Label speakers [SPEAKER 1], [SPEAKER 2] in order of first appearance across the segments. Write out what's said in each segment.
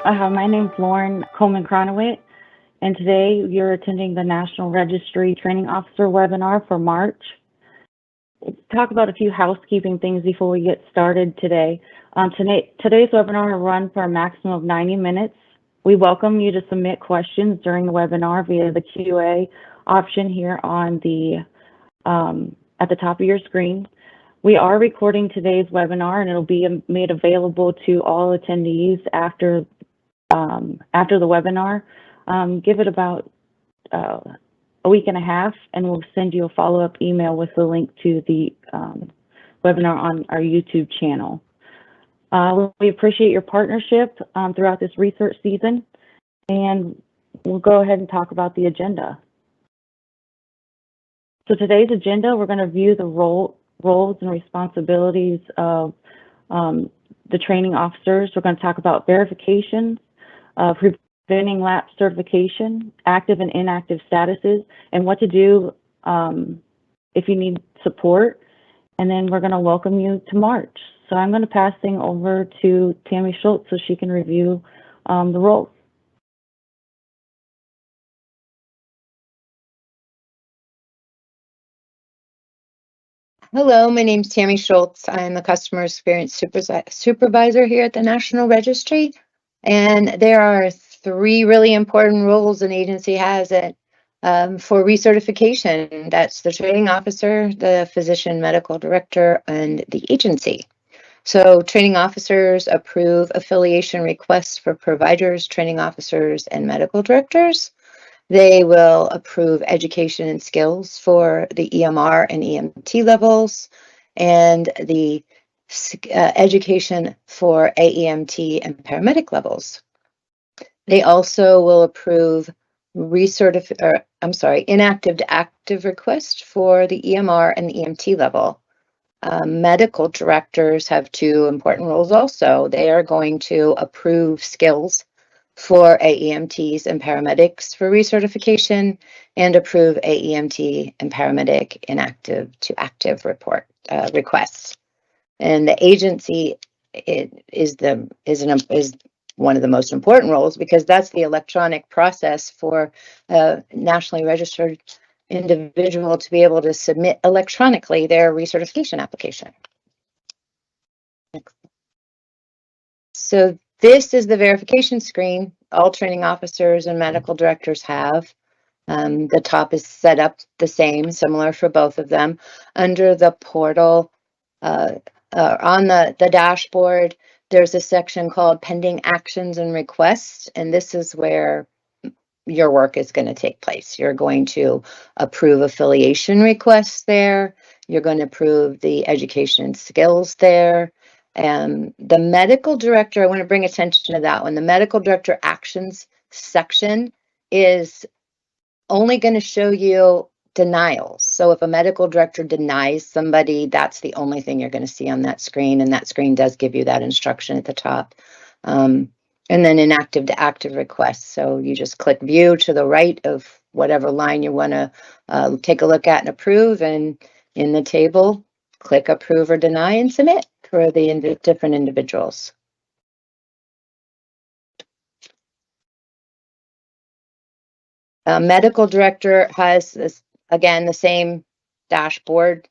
[SPEAKER 1] My name's Lauren Coleman-Cronowit, and today you're attending the National Registry Training Officer webinar for March. Let's talk about a few housekeeping things before we get started today. Today's webinar will run for a maximum of 90 minutes. We welcome you to submit questions during the webinar via the QA option here on the at the top of your screen. We are recording today's webinar, and it'll be made available to all attendees after the webinar. Give it about a week and a half, and we'll send you a follow-up email with the link to the webinar on our YouTube channel. We appreciate your partnership throughout this research season, and we'll go ahead and talk about the agenda. So today's agenda, we're going to view the roles and responsibilities of the training officers. We're going to talk about verifications, preventing lapse certification, active and inactive statuses, and what to do if you need support. And then we're going to welcome you to March. So I'm going to pass things over to Tammy Schultz so she can review the roles.
[SPEAKER 2] Hello, my name is Tammy Schultz. I'm the Customer Experience Supervisor here at the National Registry. And there are three really important roles an agency has for recertification. That's the training officer, the physician medical director, and the agency. So training officers approve affiliation requests for providers, training officers, and medical directors. They will approve education and skills for the EMR and EMT levels, and the education for AEMT and paramedic levels. They also will approve inactive to active requests for the EMR and the EMT level. Medical directors have two important roles also. They are going to approve skills for AEMTs and paramedics for recertification, and approve AEMT and paramedic inactive to active requests. And the agency is one of the most important roles, because that's the electronic process for a nationally registered individual to be able to submit electronically their recertification application. So this is the verification screen all training officers and medical directors have. The top is set up the same, similar for both of them. Under the portal, on the dashboard, there's a section called Pending Actions and Requests, and this is where your work is going to take place. You're going to approve affiliation requests there. You're going to approve the education and skills there. And the medical director, I want to bring attention to that one. The medical director actions section is only going to show you denials. So if a medical director denies somebody, that's the only thing you're going to see on that screen. And that screen does give you that instruction at the top. And then inactive to active requests. So you just click view to the right of whatever line you want to take a look at and approve. And in the table, click approve or deny and submit for the different individuals. Medical director has, again, the same dashboard.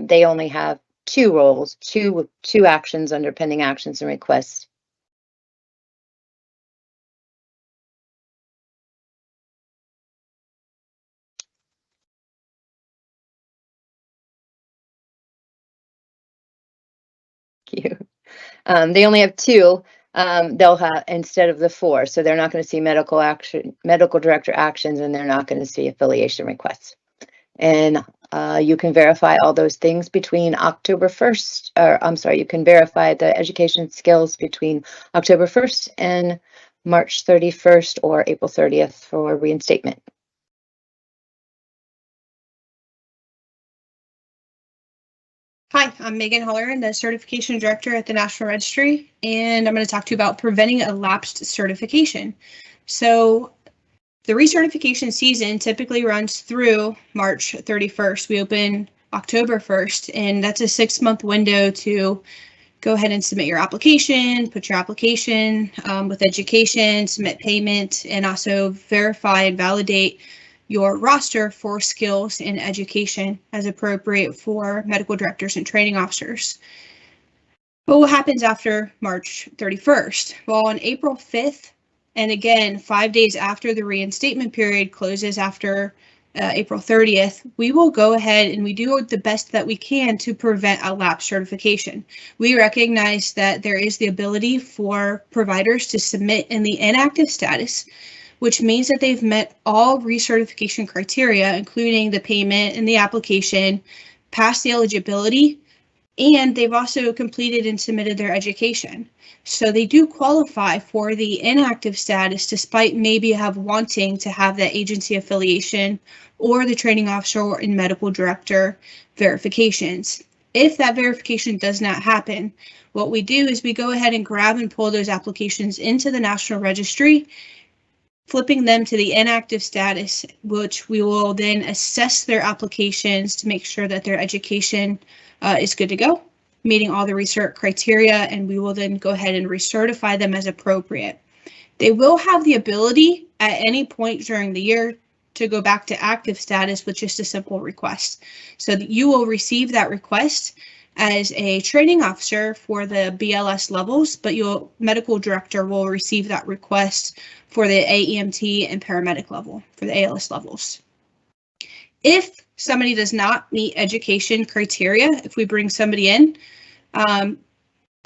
[SPEAKER 2] They only have two roles, two actions under pending actions and requests. Cute. They only have two. They'll have instead of the four, so they're not going to see medical director actions, and they're not going to see affiliation requests. And you can verify all those things between October 1st, or I'm sorry, you can verify the education skills between October 1st and March 31st or April 30th for reinstatement.
[SPEAKER 3] Hi, I'm Megan Holleran, the Certification Director at the National Registry, and I'm going to talk to you about preventing a lapsed certification. So the recertification season typically runs through March 31st. We open October 1st, and that's a 6-month window to go ahead and submit your application, put your application with education, submit payment, and also verify and validate your roster for skills in education as appropriate for medical directors and training officers. But what happens after March 31st? Well, on April 5th, and again, 5 days after the reinstatement period closes after April 30th, we will go ahead and we do the best that we can to prevent a lapse certification. We recognize that there is the ability for providers to submit in the inactive status, which means that they've met all recertification criteria, including the payment and the application, passed the eligibility, and they've also completed and submitted their education. So they do qualify for the inactive status despite maybe wanting to have that agency affiliation or the training officer and medical director verifications. If that verification does not happen, what we do is we go ahead and grab and pull those applications into the National Registry, flipping them to the inactive status, which we will then assess their applications to make sure that their education is good to go, meeting all the recert criteria, and we will then go ahead and recertify them as appropriate. They will have the ability at any point during the year to go back to active status with just a simple request. So that you will receive that request as a training officer for the BLS levels, but your medical director will receive that request for the AEMT and paramedic level, for the ALS levels. If somebody does not meet education criteria, if we bring somebody in,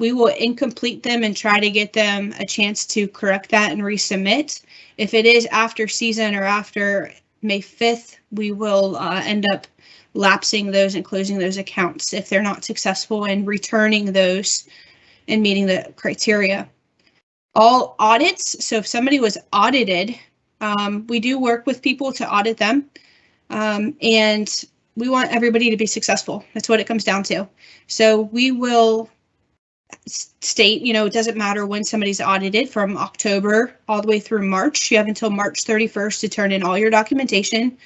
[SPEAKER 3] we will incomplete them and try to get them a chance to correct that and resubmit. If it is after season or after May 5th, we will end up lapsing those and closing those accounts if they're not successful in returning those and meeting the criteria. All audits, so if somebody was audited, we do work with people to audit them, and we want everybody to be successful. That's what it comes down to. So we will state, it doesn't matter when somebody's audited, from October all the way through March. You have until March 31st to turn in all your documentation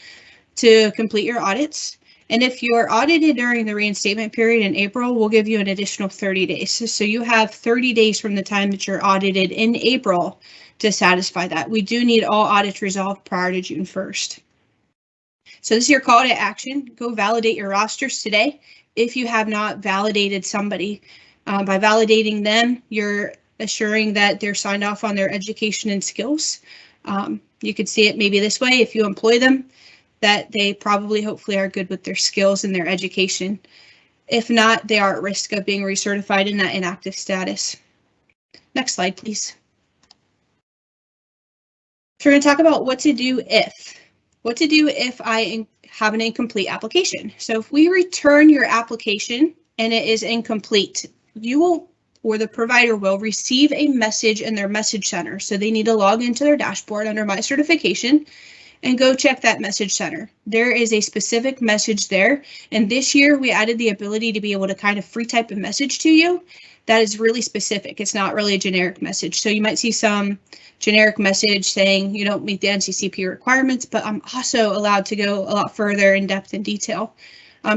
[SPEAKER 3] to complete your audits. And if you're audited during the reinstatement period in April, we'll give you an additional 30 days. So you have 30 days from the time that you're audited in April to satisfy that. We do need all audits resolved prior to June 1st. So this is your call to action. Go validate your rosters today. If you have not validated somebody, by validating them, you're assuring that they're signed off on their education and skills. You could see it maybe this way: if you employ them, that they probably hopefully are good with their skills and their education. If not, they are at risk of being recertified in that inactive status. Next slide, please. So we're going to talk about what to do if I have an incomplete application. So if we return your application and it is incomplete, you will, or the provider will, receive a message in their message center. So they need to log into their dashboard under My Certification and go check that message center. There is a specific message there. And this year we added the ability to be able to kind of free type a message to you that is really specific. It's not really a generic message. So you might see some generic message saying you don't meet the NCCP requirements, but I'm also allowed to go a lot further in depth and detail.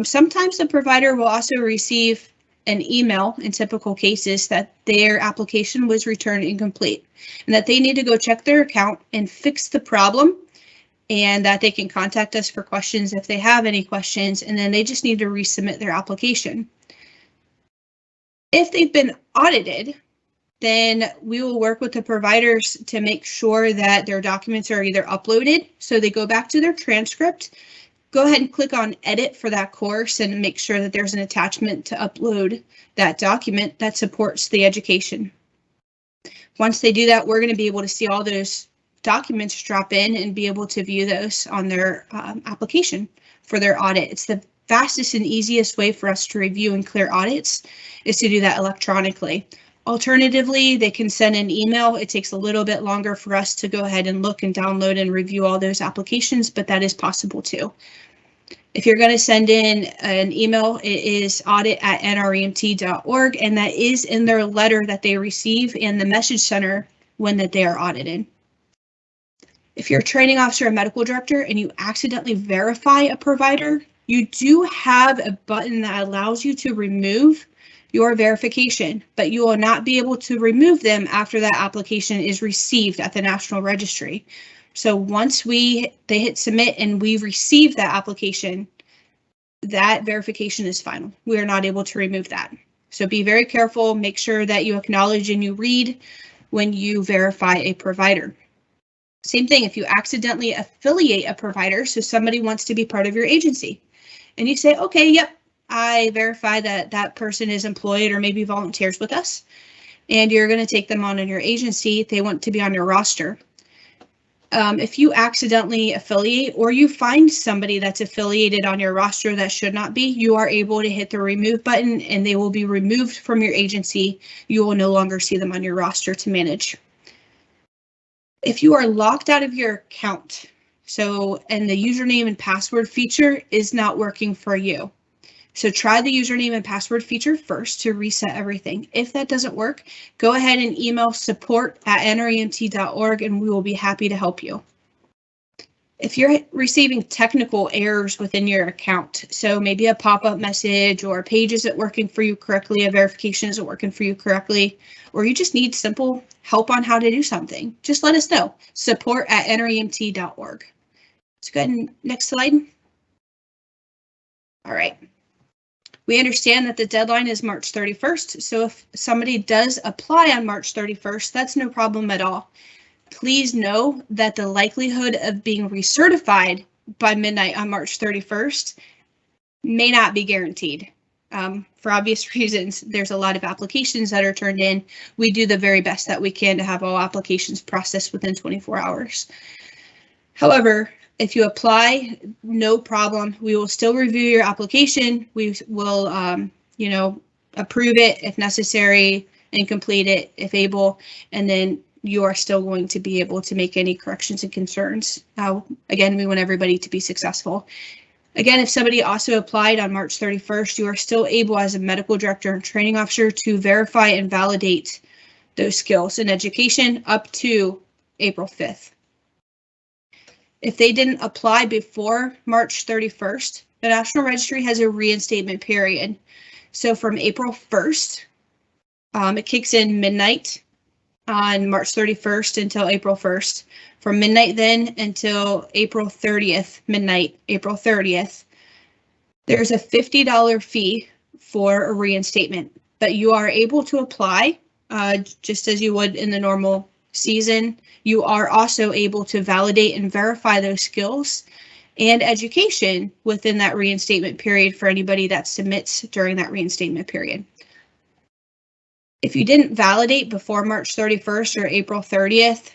[SPEAKER 3] Sometimes the provider will also receive an email in typical cases that their application was returned incomplete and that they need to go check their account and fix the problem, and that they can contact us for questions if they have any questions, and then they just need to resubmit their application. If they've been audited, then we will work with the providers to make sure that their documents are either uploaded, so they go back to their transcript, go ahead and click on edit for that course and make sure that there's an attachment to upload that document that supports the education. Once they do that, we're going to be able to see all those documents drop in and be able to view those on their application for their audit. It's the fastest and easiest way for us to review and clear audits is to do that electronically. Alternatively, they can send an email. It takes a little bit longer for us to go ahead and look and download and review all those applications, but that is possible too. If you're going to send in an email, it is audit@nremt.org, and that is in their letter that they receive in the message center when that they are audited. If you're a training officer or medical director and you accidentally verify a provider, you do have a button that allows you to remove your verification, but you will not be able to remove them after that application is received at the National Registry. So once they hit submit and we receive that application, that verification is final. We are not able to remove that. So be very careful. Make sure that you acknowledge and you read when you verify a provider. Same thing if you accidentally affiliate a provider, so somebody wants to be part of your agency, and you say, okay, yep, I verify that that person is employed or maybe volunteers with us, and you're going to take them on in your agency. They want to be on your roster. If you accidentally affiliate or you find somebody that's affiliated on your roster that should not be, you are able to hit the remove button and they will be removed from your agency. You will no longer see them on your roster to manage. If you are locked out of your account, and the username and password feature is not working for you, so try the username and password feature first to reset everything. If that doesn't work, go ahead and email support@nremt.org and we will be happy to help you. If you're receiving technical errors within your account, so maybe a pop-up message or a page isn't working for you correctly, a verification isn't working for you correctly, or you just need simple help on how to do something, just let us know. Support@nremt.org. Let's go ahead and next slide. All right. We understand that the deadline is March 31st, so if somebody does apply on March 31st, that's no problem at all. Please know that the likelihood of being recertified by midnight on March 31st may not be guaranteed. For obvious reasons, there's a lot of applications that are turned in. We do the very best that we can to have all applications processed within 24 hours. However, if you apply, no problem. We will still review your application. We will, approve it if necessary and complete it if able, and then you are still going to be able to make any corrections and concerns. Again, we want everybody to be successful. Again, if somebody also applied on March 31st, you are still able as a medical director and training officer to verify and validate those skills in education up to April 5th. If they didn't apply before March 31st, the National Registry has a reinstatement period. So from April 1st, it kicks in midnight on March 31st until April 1st. From midnight then until April 30th, midnight, April 30th, there's a $50 fee for a reinstatement, but you are able to apply just as you would in the normal season. You are also able to validate and verify those skills and education within that reinstatement period for anybody that submits during that reinstatement period. If you didn't validate before March 31st or April 30th,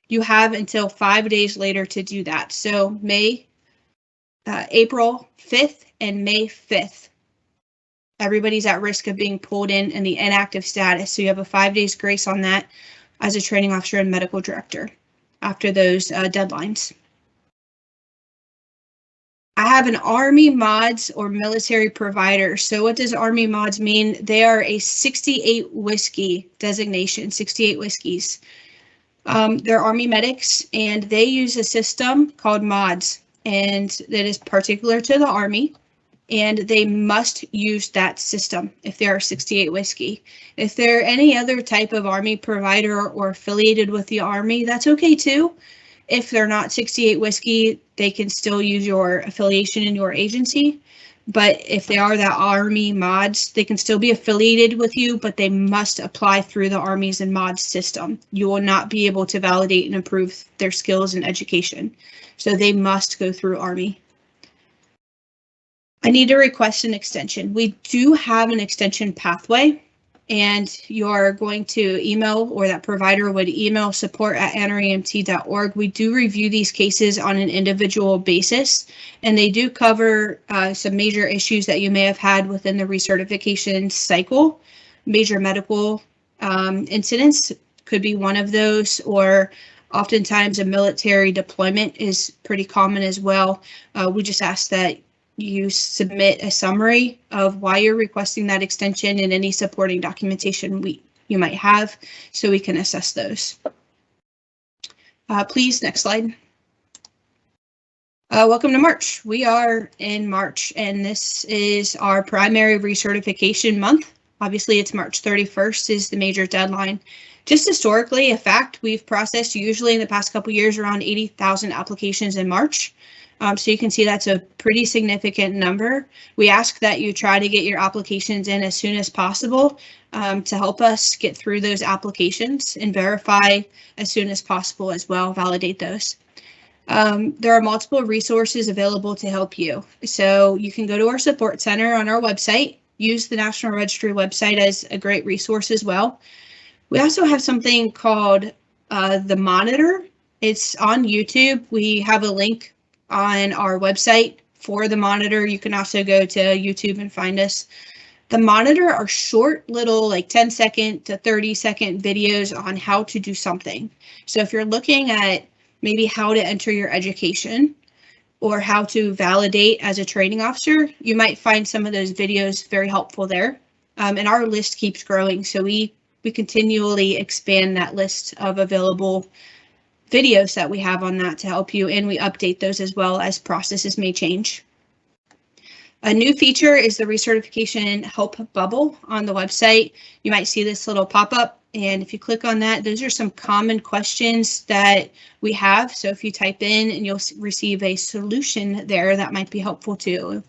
[SPEAKER 3] you have until 5 days later to do that. So April 5th and May 5th, everybody's at risk of being pulled in the inactive status. So you have a 5 days grace on that as a training officer and medical director after those deadlines. I have an Army mods or military provider. So what does Army mods mean? They are a 68 whiskey designation, 68 whiskeys. They're Army medics and they use a system called mods, and that is particular to the Army, and they must use that system if they are 68 whiskey. If they're any other type of Army provider or affiliated with the Army, that's okay too. If they're not 68 whiskey, they can still use your affiliation in your agency. But if they are that Army mods, they can still be affiliated with you, but they must apply through the Army's and mods system. You will not be able to validate and improve their skills and education. So they must go through Army. I need to request an extension. We do have an extension pathway, and you're going to email, or that provider would email support@nremt.org. We do review these cases on an individual basis, and they do cover some major issues that you may have had within the recertification cycle. Major medical incidents could be one of those, or oftentimes a military deployment is pretty common as well. We just ask that you submit a summary of why you're requesting that extension and any supporting documentation you might have, so we can assess those. Please, next slide. Welcome to March. We are in March, and this is our primary recertification month. Obviously, it's March 31st is the major deadline. Just historically, a fact, we've processed usually in the past couple years around 80,000 applications in March. So you can see that's a pretty significant number. We ask that you try to get your applications in as soon as possible to help us get through those applications and verify as soon as possible as well, validate those. There are multiple resources available to help you. So you can go to our support center on our website, use the National Registry website as a great resource as well. We also have something called the Monitor. It's on YouTube. We have a link on our website for the Monitor. You can also go to YouTube and find us. The Monitor are short little like 10-second to 30-second videos on how to do something. So if you're looking at maybe how to enter your education or how to validate as a training officer, you might find some of those videos very helpful there. And our list keeps growing, so we continually expand that list of available videos that we have on that to help you, and we update those as well as processes may change. A new feature is the recertification help bubble on the website. You might see this little pop-up, and if you click on that, those are some common questions that we have. So if you type in, and you'll receive a solution there that might be helpful too.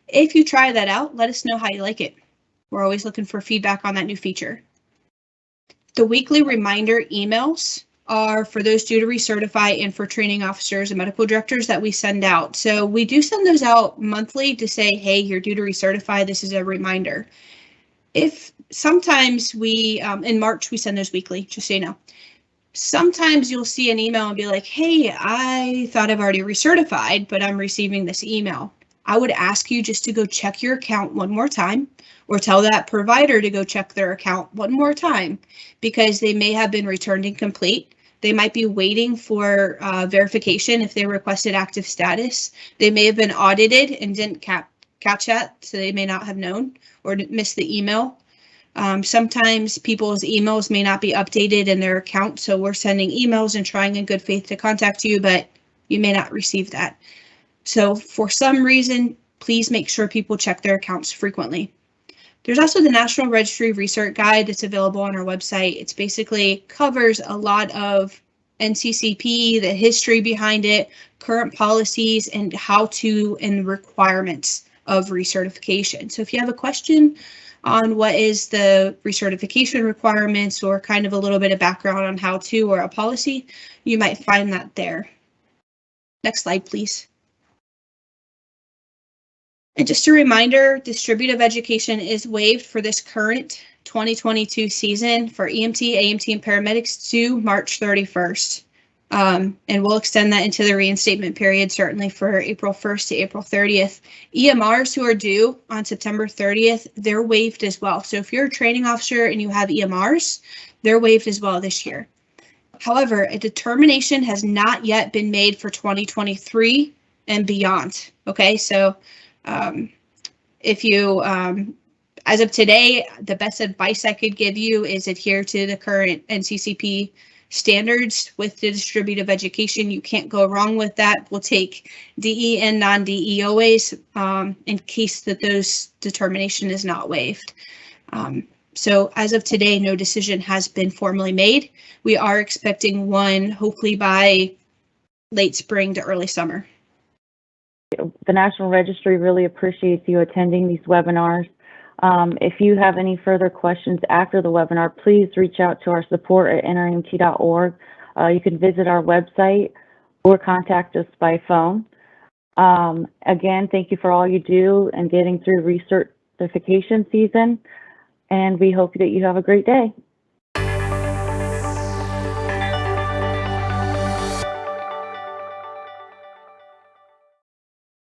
[SPEAKER 3] If you try that out, let us know how you like it. We're always looking for feedback on that new feature. The weekly reminder emails are for those due to recertify and for training officers and medical directors that we send out. So we do send those out monthly to say, hey, you're due to recertify. This is a reminder. If sometimes we, in March, we send those weekly, just so you know. Sometimes you'll see an email and be like, hey, I thought I've already recertified, but I'm receiving this email. I would ask you just to go check your account one more time, or tell that provider to go check their account one more time, because they may have been returned incomplete. They might be waiting for verification if they requested active status. They may have been audited and didn't catch that, so they may not have known or missed the email. Sometimes people's emails may not be updated in their account, so we're sending emails and trying in good faith to contact you, but you may not receive that. So for some reason, please make sure people check their accounts frequently. There's also the National Registry Recert Guide that's available on our website. It's basically covers a lot of NCCP, the history behind it, current policies, and how to and requirements of recertification. So if you have a question on what is the recertification requirements or kind of a little bit of background on how to or a policy, you might find that there. Next slide, please. And just a reminder, Distributive Education is waived for this current 2022 season for EMT, AMT, and paramedics to March 31st. And we'll extend that into the reinstatement period, certainly for April 1st to April 30th. EMRs who are due on September 30th, they're waived as well. So if you're a training officer and you have EMRs, they're waived as well this year. However, a determination has not yet been made for 2023 and beyond. Okay, so if you, as of today, the best advice I could give you is adhere to the current NCCP standards with the distributive education. You can't go wrong with that. We'll take DE and non-DEOAs in case that those determination is not waived. So as of today, no decision has been formally made. We are expecting one hopefully by late spring to early summer.
[SPEAKER 1] The National Registry really appreciates you attending these webinars. If you have any further questions after the webinar, please reach out to our support at nrmt.org. You can visit our website or contact us by phone. Again, thank you for all you do and getting through recertification season, and we hope that you have a great day.